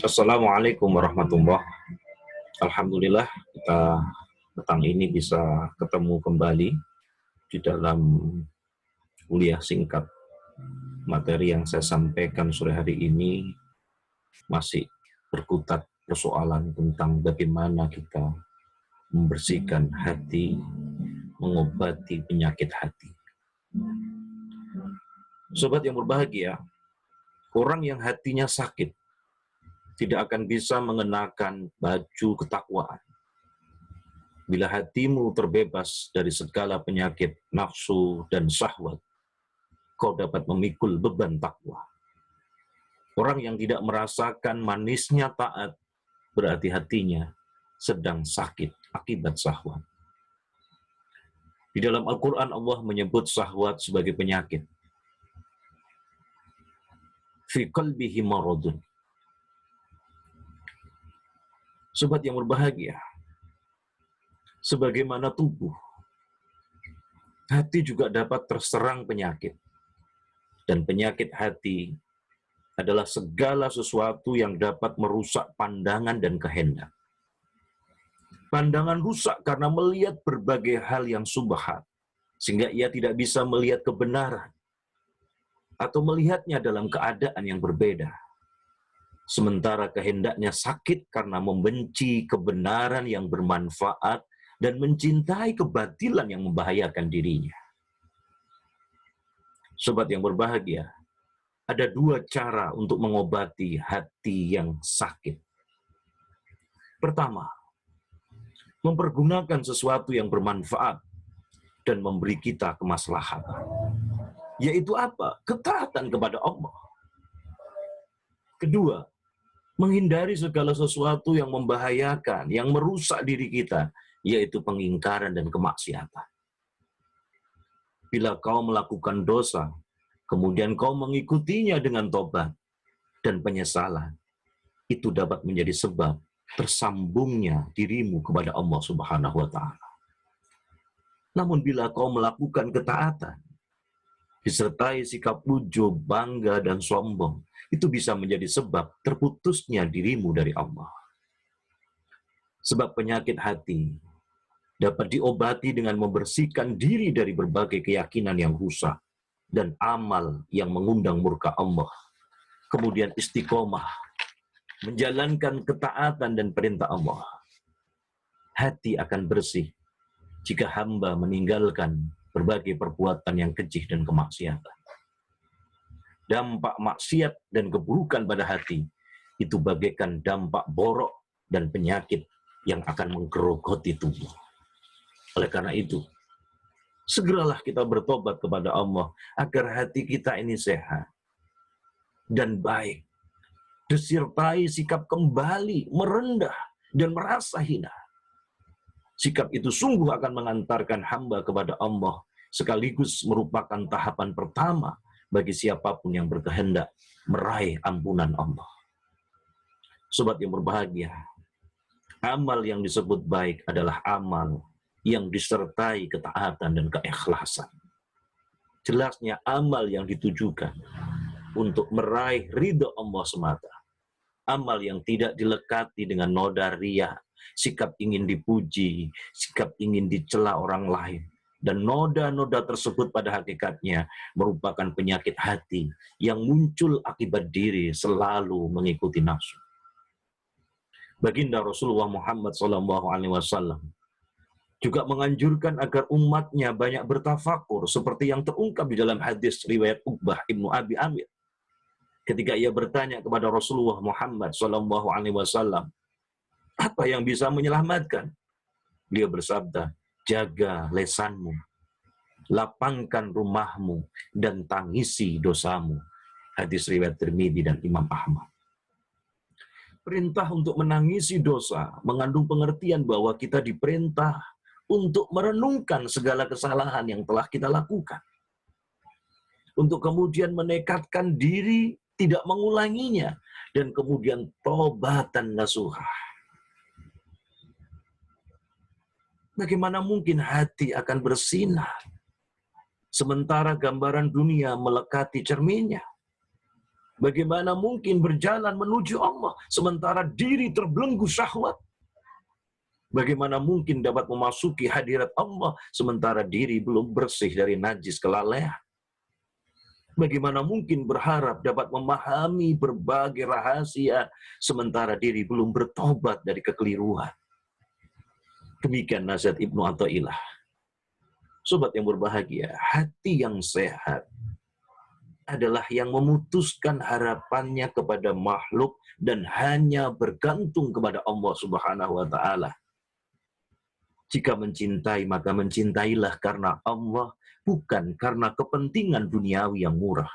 Assalamualaikum warahmatullahi. Alhamdulillah kita petang ini bisa ketemu kembali di dalam kuliah singkat. Materi yang saya sampaikan sore hari ini masih berkutat persoalan tentang bagaimana kita membersihkan hati, mengobati penyakit hati. Sobat yang berbahagia, orang yang hatinya sakit tidak akan bisa mengenakan baju ketakwaan. Bila hatimu terbebas dari segala penyakit nafsu dan syahwat, kau dapat memikul beban takwa. Orang yang tidak merasakan manisnya taat, berarti hatinya sedang sakit akibat syahwat. Di dalam Al-Quran Allah menyebut syahwat sebagai penyakit. Fi qalbihi maradun. Sobat yang berbahagia, sebagaimana tubuh, hati juga dapat terserang penyakit. Dan penyakit hati adalah segala sesuatu yang dapat merusak pandangan dan kehendak. Pandangan rusak karena melihat berbagai hal yang subhat, sehingga ia tidak bisa melihat kebenaran, atau melihatnya dalam keadaan yang berbeda. Sementara kehendaknya sakit karena membenci kebenaran yang bermanfaat dan mencintai kebatilan yang membahayakan dirinya. Sobat yang berbahagia, ada dua cara untuk mengobati hati yang sakit. Pertama, mempergunakan sesuatu yang bermanfaat dan memberi kita kemaslahatan. Yaitu apa? Ketaatan kepada Allah. Kedua, menghindari segala sesuatu yang membahayakan, yang merusak diri kita, yaitu pengingkaran dan kemaksiatan. Bila kau melakukan dosa, kemudian kau mengikutinya dengan tobat dan penyesalan, itu dapat menjadi sebab tersambungnya dirimu kepada Allah Subhanahu wa Ta'ala. Namun bila kau melakukan ketaatan, disertai sikap ujub, bangga, dan sombong, itu bisa menjadi sebab terputusnya dirimu dari Allah. Sebab penyakit hati dapat diobati dengan membersihkan diri dari berbagai keyakinan yang rusak dan amal yang mengundang murka Allah. Kemudian istiqomah, menjalankan ketaatan dan perintah Allah. Hati akan bersih jika hamba meninggalkan berbagai perbuatan yang keji dan kemaksiatan. Dampak maksiat dan keburukan pada hati itu bagaikan dampak borok dan penyakit yang akan menggerogoti tubuh. Oleh karena itu, segeralah kita bertobat kepada Allah agar hati kita ini sehat dan baik, disertai sikap kembali merendah dan merasa hina. Sikap itu sungguh akan mengantarkan hamba kepada Allah, sekaligus merupakan tahapan pertama bagi siapapun yang berkehendak meraih ampunan Allah. Sobat yang berbahagia, amal yang disebut baik adalah amal yang disertai ketaatan dan keikhlasan. Jelasnya amal yang ditujukan untuk meraih ridho Allah semata. Amal yang tidak dilekati dengan noda riya, sikap ingin dipuji, sikap ingin dicela orang lain. Dan noda-noda tersebut pada hakikatnya merupakan penyakit hati yang muncul akibat diri selalu mengikuti nafsu. Baginda Rasulullah Muhammad SAW juga menganjurkan agar umatnya banyak bertafakur seperti yang terungkap di dalam hadis riwayat Uqbah Ibnu Abi Amir. Ketika ia bertanya kepada Rasulullah Muhammad SAW, apa yang bisa menyelamatkan? Beliau bersabda, jaga lesanmu, lapangkan rumahmu, dan tangisi dosamu. Hadis riwayat Tirmidzi dan Imam Ahmad. Perintah untuk menangisi dosa mengandung pengertian bahwa kita diperintah untuk merenungkan segala kesalahan yang telah kita lakukan. Untuk kemudian menekadkan diri tidak mengulanginya, dan kemudian tobatan nasuhah. Bagaimana mungkin hati akan bersinar sementara gambaran dunia melekati cerminnya? Bagaimana mungkin berjalan menuju Allah sementara diri terbelenggu syahwat? Bagaimana mungkin dapat memasuki hadirat Allah sementara diri belum bersih dari najis kelalaian? Bagaimana mungkin berharap dapat memahami berbagai rahasia sementara diri belum bertobat dari kekeliruan? Demikian nasihat Ibnu Athaillah. Sobat yang berbahagia, hati yang sehat adalah yang memutuskan harapannya kepada makhluk dan hanya bergantung kepada Allah Subhanahu wa taala. Jika mencintai, maka mencintailah karena Allah, bukan karena kepentingan duniawi yang murah.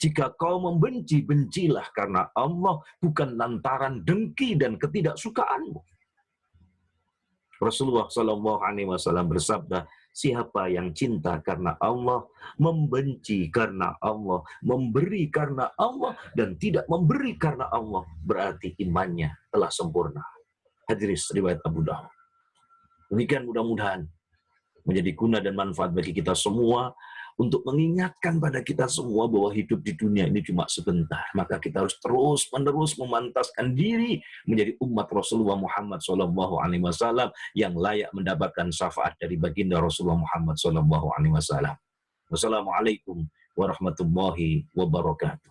Jika kau membenci, bencilah karena Allah, bukan lantaran dengki dan ketidaksukaanmu. Rasulullah Shallallahu Alaihi Wasallam bersabda, siapa yang cinta karena Allah, membenci karena Allah, memberi karena Allah, dan tidak memberi karena Allah, berarti imannya telah sempurna. Hadis riwayat Abu Dawud. Demikian mudah-mudahan menjadi guna dan manfaat bagi kita semua untuk mengingatkan pada kita semua bahwa hidup di dunia ini cuma sebentar. Maka kita harus terus-menerus memantaskan diri menjadi umat Rasulullah Muhammad SAW yang layak mendapatkan syafaat dari baginda Rasulullah Muhammad SAW. Wassalamualaikum warahmatullahi wabarakatuh.